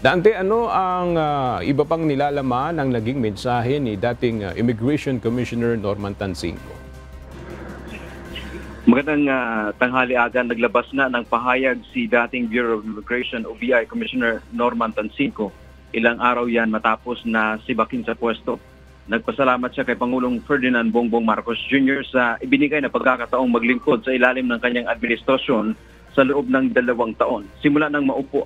Dante, ano ang iba pang nilalaman ng naging mensahe ni dating Immigration Commissioner Norman Tansinko? Magandang tanghali aga, naglabas na ng pahayag si dating Bureau of Immigration o BI Commissioner Norman Tansinko. Ilang araw yan matapos na sibakin sa pwesto. Nagpasalamat siya kay Pangulong Ferdinand Bongbong Marcos Jr. sa ibinigay na pagkakataong maglingkod sa ilalim ng kanyang administrasyon sa loob ng 2 taon. Simula nang maupo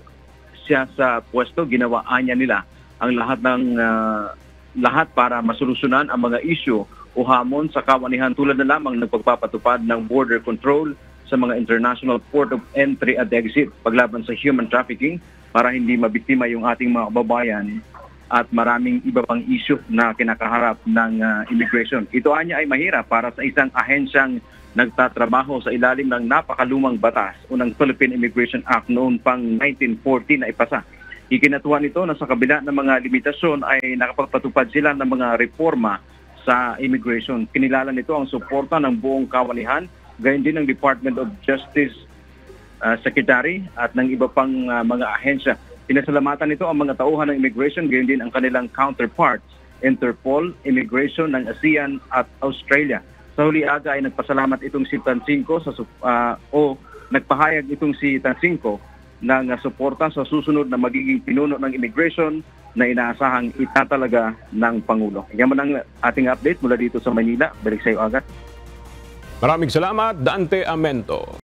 siya sa pwesto, ginawaan niya nila ang lahat para masolusyonan ang mga isyu o hamon sa kawanihan tulad na lamang ng pagpapatupad ng border control sa mga international port of entry at exit, paglaban sa human trafficking para hindi mabiktima yung ating mga kababayan at maraming iba pang isyu na kinakaharap ng immigration. Ito anya ay mahirap para sa isang ahensyang nagtatrabaho sa ilalim ng napakalumang batas o ng Philippine Immigration Act noon pang 1940 na ipasa. Ikinatuwa nito na sa kabila ng mga limitasyon ay nakapagpatupad sila ng mga reforma sa immigration. Kinilala nito ang suporta ng buong kawanihan, gayon din ng Department of Justice Secretary at ng iba pang mga ahensya. Pinasalamatan nito ang mga tauhan ng immigration, gayon din ang kanilang counterparts, Interpol, Immigration ng ASEAN at Australia. Sa huli aga ay nagpasalamat itong si Tansinko nagpahayag itong si Tansinko ng suporta sa susunod na magiging pinuno ng immigration na inaasahang itatalaga ng Pangulo. Yan man ang ating update mula dito sa Manila. Balik sa iyo agad. Maraming salamat, Dante Amento.